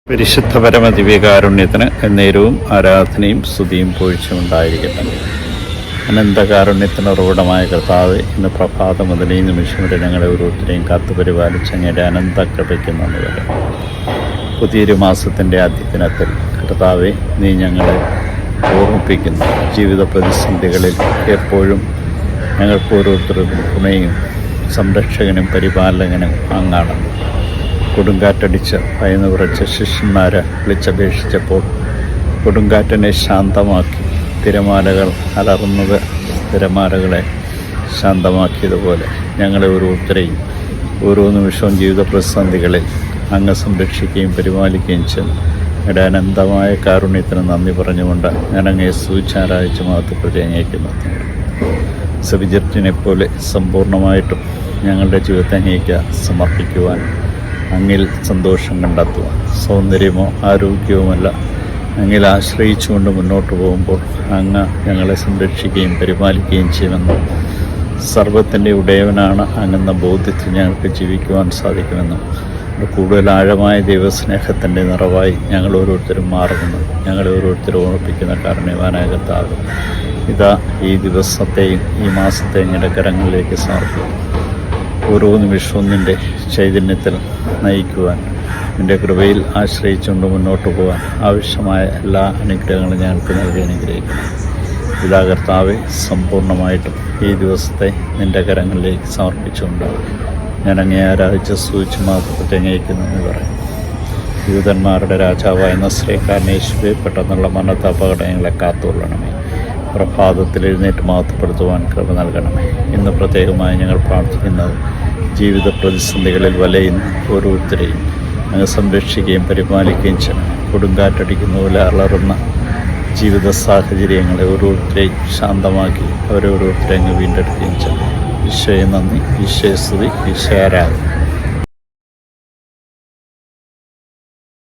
പരിശുദ്ധ പരമദിവ്യകാരുണ്യത്തിന് എന്നേരവും ആരാധനയും സ്തുതിയും പുകഴ്ചയും ഉണ്ടായിരിക്കട്ടെ. അനന്തകാരുണ്യത്തിന് ഉറവിടമായ കർത്താവേ, ഇന്ന് പ്രഭാതം മുതൽ ഈ നിമിഷം വരെ ഞങ്ങളെ ഓരോരുത്തരെയും കാത്തുപരിപാലിച്ച് അങ്ങയുടെ അനന്ത കൃപയ്ക്ക് നന്ദി വരെ. പുതിയൊരു മാസത്തിൻ്റെ ആദ്യദിനത്തിൽ കർത്താവേ, നീ ഞങ്ങളെ ഓർമ്മിപ്പിക്കുന്നു. ജീവിത പ്രതിസന്ധികളിൽ എപ്പോഴും ഞങ്ങൾക്ക് ഓരോരുത്തർക്കും തുണയും സംരക്ഷകനും പരിപാലകനും അങ്ങാണ്. കൊടുങ്കാറ്റടിച്ച് ഭയന്ന് വിറച്ച ശിഷ്യന്മാരെ വിളിച്ചപേക്ഷിച്ചപ്പോൾ കൊടുങ്കാറ്റിനെ ശാന്തമാക്കി തിരമാലകൾ അലറുന്നത് തിരമാലകളെ ശാന്തമാക്കിയതുപോലെ ഞങ്ങളെ ഓരോരുത്തരെയും ഓരോ നിമിഷവും ജീവിത പ്രതിസന്ധികളിൽ അങ്ങ് സംരക്ഷിക്കുകയും പരിപാലിക്കുകയും ചെയ്യും. ഞങ്ങളുടെ അനന്തമായ കാരുണ്യത്തിന് നന്ദി പറഞ്ഞുകൊണ്ട് ഞാൻ അങ്ങയെ സ്തുതിച്ചാരാധിച്ച് മഹത്വപ്പെടുത്തി അങ്ങേക്കുന്നു. സവിജർജിനെപ്പോലെ സമ്പൂർണ്ണമായിട്ടും ഞങ്ങളുടെ ജീവിതത്തെ അങ്ങേക്ക് സമർപ്പിക്കുവാൻ, അങ്ങിൽ സന്തോഷം കണ്ടെത്തുവാൻ, സൗന്ദര്യമോ ആരോഗ്യവുമല്ല അങ്ങിൽ ആശ്രയിച്ചുകൊണ്ട് മുന്നോട്ട് പോകുമ്പോൾ അങ്ങ് ഞങ്ങളെ സംരക്ഷിക്കുകയും പരിപാലിക്കുകയും ചെയ്യുമെന്നും സർവ്വത്തിൻ്റെ ഉടയവനാണ് അങ്ങെന്ന ബോധ്യത്തിൽ ഞങ്ങൾക്ക് ജീവിക്കുവാൻ സാധിക്കുമെന്നും കൂടുതൽ ആഴമായ ദൈവസ്നേഹത്തിൻ്റെ നിറവായി ഞങ്ങൾ ഓരോരുത്തരും മാറുമെന്നും ഞങ്ങളെ ഓരോരുത്തരും ഓർമ്മിപ്പിക്കുന്ന കാരുണ്യവാനായ കർത്താവ്, ഇതാ ഈ ദിവസത്തെയും ഈ മാസത്തെയും ഞങ്ങളുടെ കരങ്ങളിലേക്ക് സമർപ്പിക്കും. ഓരോ നിമിഷവും നിൻ്റെ ചൈതന്യത്തിൽ നയിക്കുവാൻ, നിൻ്റെ കൃപയിൽ ആശ്രയിച്ചുകൊണ്ട് മുന്നോട്ട് പോകാൻ ആവശ്യമായ എല്ലാ അനുഗ്രഹങ്ങളും ഞങ്ങൾക്ക് നൽകി അനുഗ്രഹിക്കുന്നു. ഇതാ കർത്താവെ, സമ്പൂർണ്ണമായിട്ടും ഈ ദിവസത്തെ നിൻ്റെ കരങ്ങളിലേക്ക് സമർപ്പിച്ചുകൊണ്ട് ഞാൻ അങ്ങേ ആരാധിച്ച് സ്തുതിച്ച് മാത്രത്തെ അങ്ങേക്കുന്നെന്ന് പറയും. യൂതന്മാരുടെ രാജാവായ നസ്രേക്കാരൻ യേശുവേ, പെട്ടെന്നുള്ള മരണത്തെ അപകടങ്ങളെ കാത്തുകൊള്ളണമേ. പ്രഭാതത്തിൽ എഴുന്നേറ്റ് മഹത്വപ്പെടുത്തുവാൻ കൃപ നൽകണമേ. ഇന്ന് പ്രത്യേകമായി ഞങ്ങൾ പ്രാർത്ഥിക്കുന്നത് ജീവിത പ്രതിസന്ധികളിൽ വലയുന്ന ഓരോരുത്തരെയും അങ്ങ് സംരക്ഷിക്കുകയും പരിപാലിക്കുകയും ചെയ്യണം. കൊടുങ്കാറ്റടിക്കുന്ന പോലെ അലറുന്ന ജീവിത സാഹചര്യങ്ങളെ ഓരോരുത്തരെയും ശാന്തമാക്കി അവരോരോരുത്തരെ അങ്ങ് വീണ്ടെടുക്കുകയും ചെയ്യണം. ഈശോയെ നന്ദി, ഈശോയെ സ്തുതി, ഈശോ ആരാധന.